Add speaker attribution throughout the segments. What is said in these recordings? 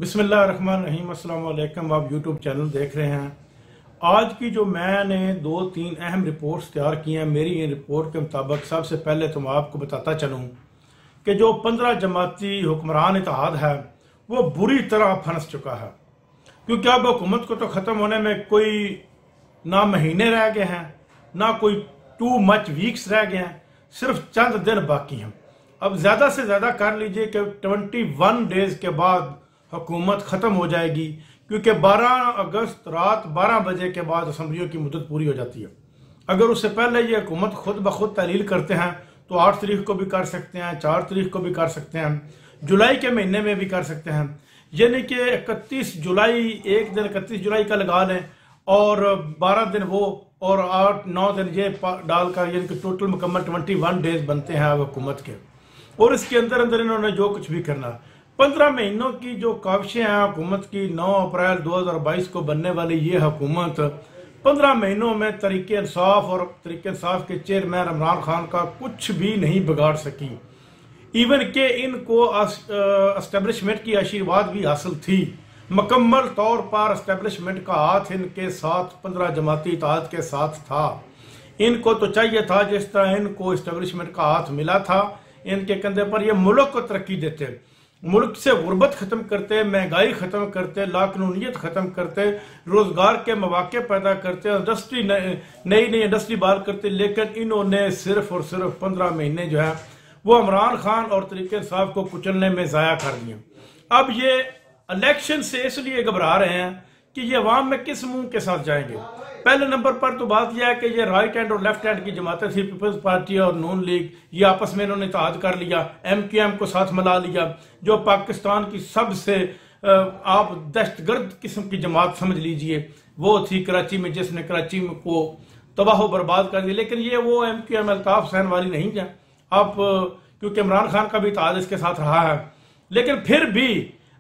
Speaker 1: बिस्मिल्लाहिर्रहमानिर्रहीम, अस्सलाम वालेकुम। आप यूट्यूब चैनल देख रहे हैं। आज की जो मैंने 2-3 अहम रिपोर्ट्स तैयार की हैं, मेरी इन रिपोर्ट के मुताबिक सबसे पहले तो मैं आपको बताता चलूँ कि जो 15 जमाती हुक्मरान इत्तेहाद है वो बुरी तरह फंस चुका है, क्योंकि अब हुकूमत को तो ख़त्म होने में कोई ना महीने रह गए हैं, ना कोई टू मच वीक्स रह गए हैं, सिर्फ चंद दिन बाकी हैं। अब ज़्यादा से ज़्यादा कर लीजिए कि 21 डेज़ के बाद हुकूमत ख़त्म हो जाएगी, क्योंकि 12 अगस्त रात 12 बजे के बाद असम्बलियों की मुद्दत पूरी हो जाती है। अगर उससे पहले ये हुकूमत खुद ब खुद तहलील करते हैं तो 8 तारीख को भी कर सकते हैं, 4 तारीख को भी कर सकते हैं, जुलाई के महीने में भी कर सकते हैं। यानी कि 31 जुलाई, एक दिन 31 जुलाई का लगा लें और 12 दिन वो और 8-9 दिन ये डालकर, यानी कि टोटल मुकम्मल 21 डेज बनते हैं हुकूमत के। और इसके अंदर अंदर इन्होंने जो कुछ भी करना, 15 महीनों की जो काविशें हैं हुकूमत की, 9 अप्रैल 2022 को बनने वाली ये हुकूमत 15 महीनों में तरीके इंसाफ और तरीके इंसाफ के चेयरमैन इमरान खान का कुछ भी नहीं बिगाड़ सकी। इवन के इनको एस्टेब्लिशमेंट की आशीर्वाद भी हासिल थी, मुकम्मल तौर पर एस्टेब्लिशमेंट का हाथ इनके साथ 15 जमाती इत्तेहाद के साथ था। इनको तो चाहिए था जिस तरह इनको एस्टेब्लिशमेंट का हाथ मिला था, इनके कंधे पर ये मुल्क को तरक्की देते, मुल्क से गुर्बत खत्म करते, महंगाई खत्म करते, लाकानूनियत खत्म करते, रोजगार के मौके पैदा करते, इंडस्ट्री नई नई इंडस्ट्री बहाल करते। लेकिन इन्होंने सिर्फ और सिर्फ 15 महीने जो है वो इमरान खान और तरीके इंसाफ को कुचलने में ज़ाया कर दिए। अब ये इलेक्शन से इसलिए घबरा रहे हैं कि ये अवाम में किस मुंह के साथ जाएंगे। पहले नंबर पर तो बात यह है कि ये राइट हैंड और लेफ्ट हैंड की जमातें थी, पीपल्स पार्टी और नून लीग, ये आपस में इन्होंने इत्तेहाद कर लिया, MQM को साथ मिला लिया, जो पाकिस्तान की सबसे आप दहशतगर्द किस्म की जमात समझ लीजिए वो थी कराची में, जिसने कराची को तबाह बर्बाद कर दिया। लेकिन ये वो MQM अल्ताफ हुसैन वाली नहीं है आप, क्योंकि इमरान खान का भी इत्तेहाद इसके साथ रहा है। लेकिन फिर भी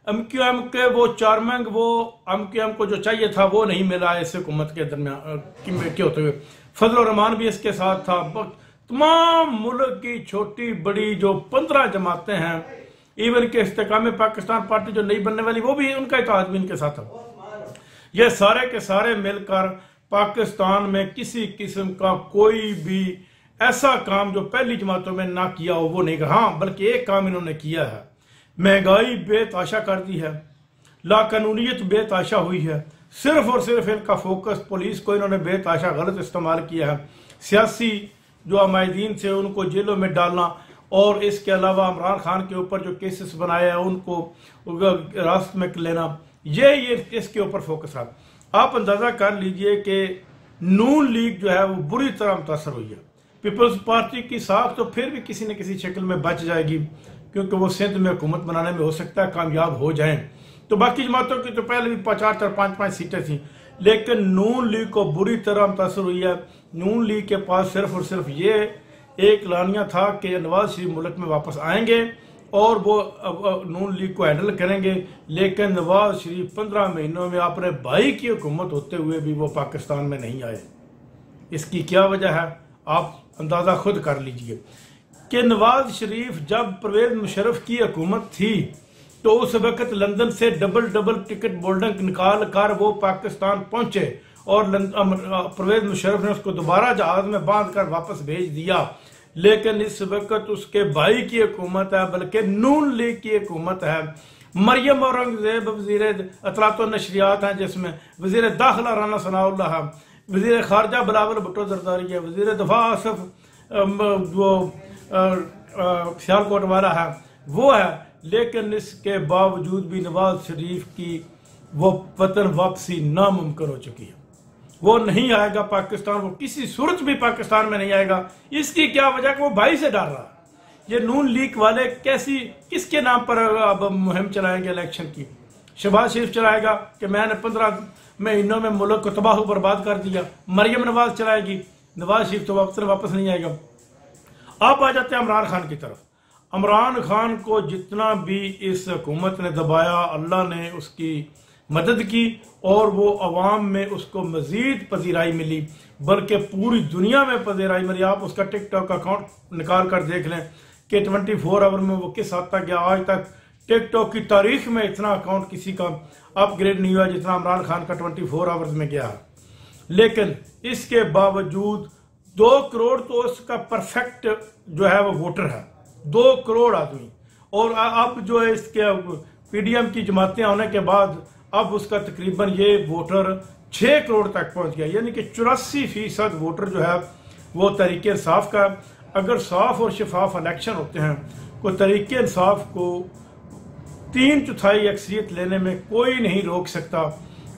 Speaker 1: MQM के वो चार्मिंग, वो MQM को जो चाहिए था वो नहीं मिला इस हुकूमत के दरमियान के होते हुए। फजल रहमान भी इसके साथ था। तमाम मुल्क की छोटी बड़ी जो 15 जमातें हैं, इवन के इस्तेकाम पाकिस्तान पार्टी जो नई बनने वाली, वो भी उनका इत्तेहाद भी इनके साथ था। ये सारे के सारे मिलकर पाकिस्तान में किसी किस्म का कोई भी ऐसा काम जो पहली जमातों में ना किया हो वो नहीं करा। हाँ, बल्कि एक काम इन्होंने किया है, महंगाई बेताशा कर दी है, लाकानूनियत बेताशा हुई है। सिर्फ और सिर्फ इनका फोकस पुलिस को इन्होंने बेताशा गलत इस्तेमाल किया है, सियासी जो अमायदीन थे उनको जेलों में डालना, और इसके अलावा इमरान खान के ऊपर जो केसेस बनाए हैं उनको रास्त में लेना, ये इसके ऊपर फोकस है। आप अंदाजा कर लीजिए कि नून लीग जो है वो बुरी तरह मुतासर हुई है। पीपल्स पार्टी की साख तो फिर भी किसी न किसी शक्ल में बच जाएगी, क्योंकि वो सिंध में हुकूमत बनाने में हो सकता है कामयाब हो जाएं। तो बाकी जमातों की तो पहले भी 4-5 सीटें थी, लेकिन नून लीग को बुरी तरह मुतासर हुई है। नून लीग के पास सिर्फ और सिर्फ ये एक लानिया था कि नवाज शरीफ मुल्क में वापस आएंगे और वो नून लीग को हैंडल करेंगे। लेकिन नवाज शरीफ 15 महीनों में अपने भाई की हुकूमत होते हुए भी वो पाकिस्तान में नहीं आए। इसकी क्या वजह है आप अंदाजा खुद कर लीजिए कि नवाज शरीफ जब परवेज मुशर्रफ की हुकूमत थी तो उस वक्त लंदन से डबल टिकट बोल्डर निकाल कर वो पाकिस्तान पहुंचे और परवेज मुशर्रफ ने उसको दोबारा जहाज में बांध कर वापस भेज दिया। लेकिन इस वक्त उसके भाई की हुकूमत है, बल्कि नून लीग की हुकूमत है। मरियम औरंगजेब वजीर इत्तलात और नशरियात हैं, जिसमें वजीर दाखिला राना सनाउल्लाह है, वजीर खारजा बिलावल भुट्टो जरदारी है, वजीर दफा आसफ जो सियालकोट वाला है वो है। लेकिन इसके बावजूद भी नवाज शरीफ की वो वतन वापसी नामुमकिन हो चुकी है। वो नहीं आएगा पाकिस्तान, वो किसी सूरत भी पाकिस्तान में नहीं आएगा। इसकी क्या वजह कि वो भाई से डर रहा है। ये नून लीग वाले किसके नाम पर अब मुहिम चलाएंगे इलेक्शन की? शहबाज शरीफ चलाएगा कि मैंने 15 महीनों में मुल्क को तबाह बर्बाद कर दिया। मरियम नवाज चलाएगी, नवाज शरीफ तो वापस नहीं आएगा। आप आ जाते हैं इमरान खान की तरफ। इमरान खान को जितना भी इस हुकूमत ने दबाया, अल्लाह ने उसकी मदद की और वो अवाम में उसको मजीद पजीराई मिली, बल्कि पूरी दुनिया में पजीराई मिली। आप उसका टिकटॉक अकाउंट निकाल कर देख लें कि 24 आवर में वो किस हद तक गया। आज तक टिकटॉक की तारीख में इतना अकाउंट किसी का अपग्रेड नहीं हुआ जितना इमरान खान का 24 आवर्स में गया। लेकिन इसके बावजूद 2 करोड़ तो उसका परफेक्ट जो है वो वोटर है, 2 करोड़ आदमी। और अब जो है इसके पीडीएम की जमातें होने के बाद अब उसका तकरीबन ये वोटर 6 करोड़ तक पहुंच गया, यानी कि 84% वोटर जो है वो तहरीक इंसाफ का। अगर साफ और शफाफ इलेक्शन होते हैं तो तहरीक इंसाफ को 3/4 अक्सरियत लेने में कोई नहीं रोक सकता।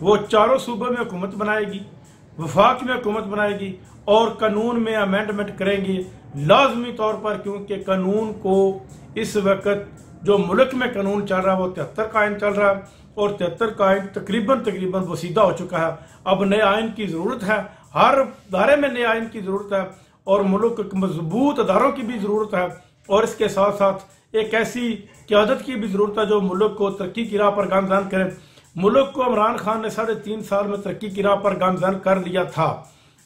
Speaker 1: वो चारों सूबों में हुकूमत बनाएगी, वफाक में हुकूमत बनाएगी और कानून में अमेंडमेंट करेंगी लाजमी तौर पर, क्योंकि कानून को इस वक्त जो मुल्क में कानून चल रहा है वो 73 का आइन चल रहा है और 73 का आइन तकरीबन वसीदा हो चुका है। अब नए आइन की जरूरत है, हर दायरे में नए आइन की जरूरत है और मुल्क के मजबूत अदारों की भी जरूरत है और इसके साथ साथ एक ऐसी क़यादत की भी जरूरत है जो मुल्क को तरक्की की राह पर गामजन करे। मुल्क को इमरान खान ने 3.5 साल में तरक्की की राह पर गामजन कर लिया था,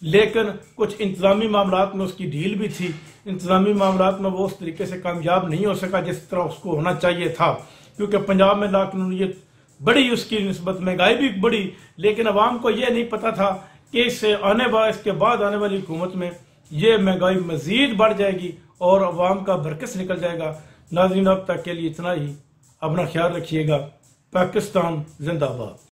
Speaker 1: लेकिन कुछ इंतजामी मामलात में उसकी ढील भी थी। इंतजामी मामलात में वो उस तरीके से कामयाब नहीं हो सका जिस तरह उसको होना चाहिए था, क्योंकि पंजाब में लाकानूनियत बड़ी, उसकी निस्बत महंगाई भी बड़ी, लेकिन अवाम को यह नहीं पता था कि इसके बाद आने वाली हुकूमत में ये महंगाई मजीद बढ़ जाएगी और अवाम का बरकस निकल जाएगा। नाज़रीन, अब तक के लिए इतना ही। अपना ख्याल रखिएगा। पाकिस्तान जिंदाबाद।